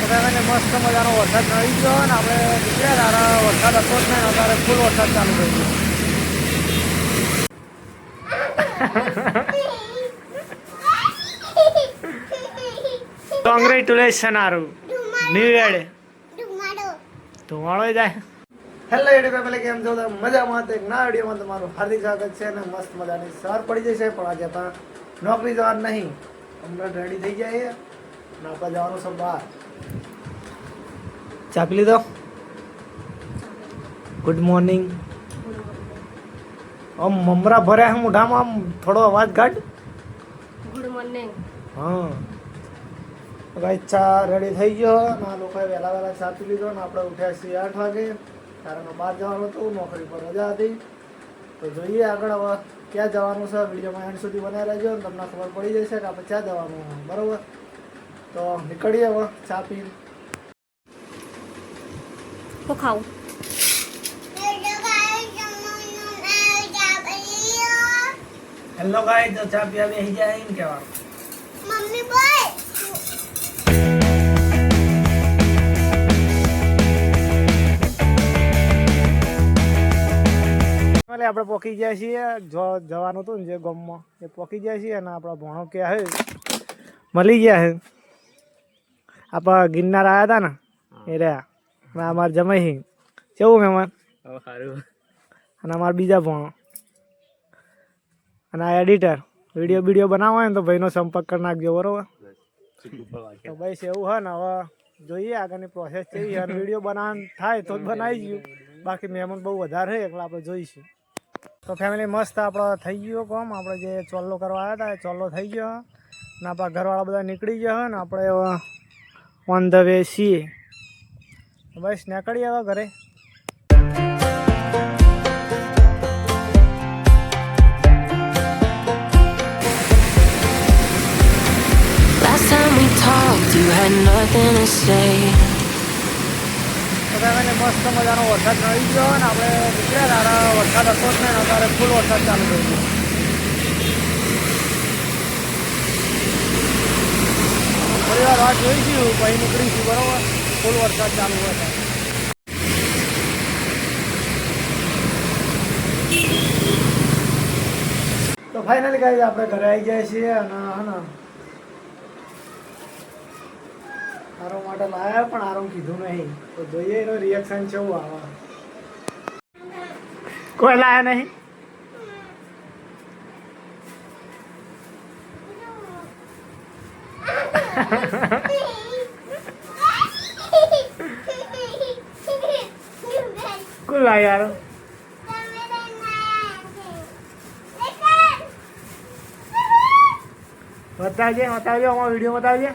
બધાને મસ્ત મજાનો વરસાદ નડી ગયો ને આપણે નીકળ્યા તારા વરસાદ હતો જ નહીં, અત્યારે ફૂલ વરસાદ ચાલુ થઈ ગયો. કોંગ્રેચ્યુલેશન આરું ન્યુ યર ધુમાડો જાય. હેલો યુટ્યુબ ફેમિલી, કેમ છો? મજામાં તો એક ના વિડીયોમાં તમારું હાર્દિક સ્વાગત છે. ને મસ્ત મજાની સવાર પડી જશે, પણ આજે પણ નોકરી જવાનું નહીં, હમણાં રેડી થઈ જાય ને આપણે જવાનું છે બહાર. ચા પી લીધો? Good morning. આમ મમરા ભર્યા છે મોઢામાં, આમ થોડો અવાજ કાઢ. Good morning. હા ભાઈ, ચા રેડી થઈ ગયો ને આ લોકોએ વહેલા ચા પી લીધો ને આપણે ઉઠ્યા છીએ 8 વાગે, કારણ કે બહાર જવાનું હતું, નોકરી પર રજા હતી. તો જોઈએ આગળ હવે ક્યાં જવાનું છે. વિડીયોમાં એન્ડ સુધી બનાવી રહેજો ને તમને ખબર પડી જશે કે આપણે ક્યાં જવાનું છે, બરાબર? તો નીકળીએ હવે ચા પી. તો ખાવું હેલો ગાઈસ, તો ચા પીવા બેસી જાય એમ કહેવાનું. મમ્મી બોલ. આપણે પોકી ગયા છીએ, જો જવાનું હતું ને જે ગામમાં એ પોકી ગયા છીએ. અને આપણા ભણો ક્યાં છે મળી ગયા છે. આપણા ગિરનાર આવ્યા હતા ને એ રહ્યા અમારે જમાઈ કેવું મહેમાન. અને અમારા બીજા ભણો અને આ એડિટર વિડીયો બનાવવા હોય ને તો ભાઈનો સંપર્ક કરી નાખજો, બરોબર? તો બસ એવું હોય ને, હવે જોઈએ આગળની પ્રોસેસ કેવી છે. વિડીયો બનાવવાનું થાય તો જ બનાવી ગયું, બાકી મહેમાન બહુ વધારે છે એટલે આપણે જોઈશું. તો ફેમિલી મસ્ત આપણો થઈ ગયો કામ. આપણે જે ચોલ્લો કરવા આવ્યા હતા એ ચોલ્લો થઈ ગયો ને આપણા ઘરવાળા બધા નીકળી ગયા હોય ને આપણે ઓન ધ વે છીએ. બસ નીકળીએ હવે ઘરે. Last time we talked, you had nothing to say. મસ્ત મજાનો વરસાદ નડી ગયો ને આપણે નીકળ્યા તારા વરસાદ હતો જ નહીં, અત્યારે ફૂલ વરસાદ ચાલુ થઈ ગયો. થોડી વાર વાત જોઈશું પછી નીકળીશું, બરોબર? ફૂલ વરસાદ ચાલુ હોય. તો ફાઇનલી ગાઈસ આપણે ઘરે આવી જાય છીએ. અને હા, આરો માટે લાયા પણ આરો કીધું નહીં, તો જોઈએ એનો રિએક્શન કેવું આવે. કોઈ લાયા નહીં? કોણ લાયા યાર? બતાવજે અમારો વિડીયો બતાવજે.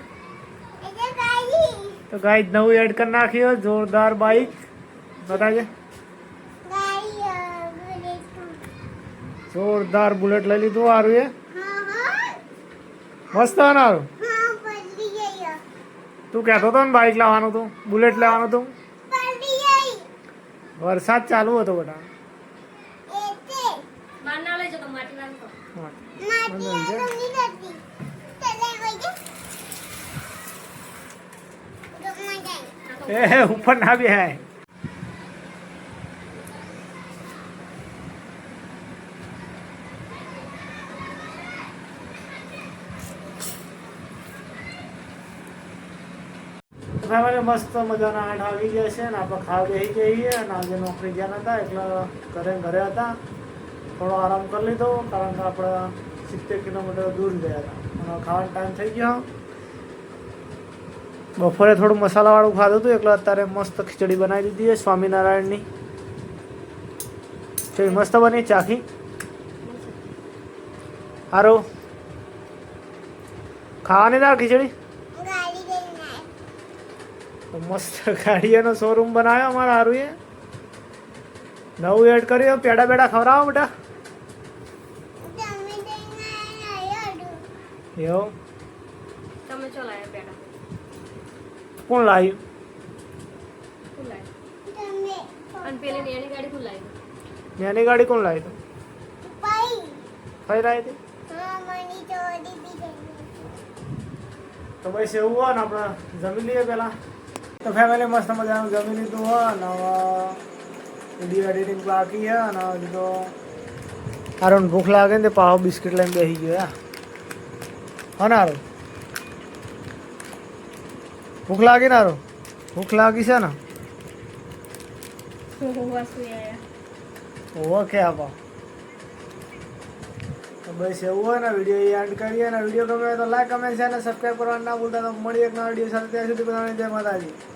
તો ગાઈસ નવું એડ કરી નાખ્યો, જોરદાર બાઈક. બતાવજે. જોરદાર બુલેટ લઈ લીધું. સારું એ મસ્ત છે ને? સારું. તું કહેતો હતો ને બાઈક લાવવાનું હતું, બુલેટ લેવાનું હતું. વરસાદ ચાલુ હતો બેટા. એ ઉપર ના બી હે. મસ્ત મજાના 8 વાગી ગયા છે ને આપણે ખાવા બેસી જઈએ. અને આજે નોકરી ગયા નતા એટલે ઘરે હતા. થોડો આરામ કરી લીધો, કારણ કે આપણે 70 કિલોમીટર દૂર ગયા હતા અને ખાવાનો ટાઈમ થઈ ગયો. બપોરે થોડું મસાલાવાળું ખાધું હતું એટલે અત્યારે મસ્ત ખીચડી બનાવી દીધી છે સ્વામિનારાયણની. ખીચડી મસ્ત બની, ચાખી. સારું ખાવાની ના ખીચડી તો મસ્ત ગાડીઓનો શોરૂમ બનાવ્યો અમારા. સારું એ નવું એડ કર્યું. પેડા બેડા ખવડાવો બેટા. એવું તમે ચો લાયા પેડા? કોણ લાવ્યું? અને પેલી નેની ગાડી કોણ લાવી? નેની ગાડી કોણ લાવી? તું ફઈ લાવી હતી? તો બસ એવું હોય ને આપણે જમી લઈએ પહેલાં. તો ફેમિલી મસ્ત મજાનું જમી લીધું હોય અને હવે વિડીયો એડિટિંગ બાકી છે અને હજુ તો હારું ભૂખ લાગે ને તે પાવ બિસ્કિટ લઈને બેસી ગયો હા ને હારું ભૂખ લાગી ને હારું ભૂખ લાગી છે ને ઓકે આપો તો બસ એવું હોય ને વિડીયો એન્ડ કરીએ ને વિડીયો ગમે તો લાઈક કમેન્ટ છે અને સબસ્ક્રાઈબ કરવાનું ના ભૂલતા તો મળીએ એક નવા વિડીયો સાથે ત્યાં સુધી બધાને જય માતાજી.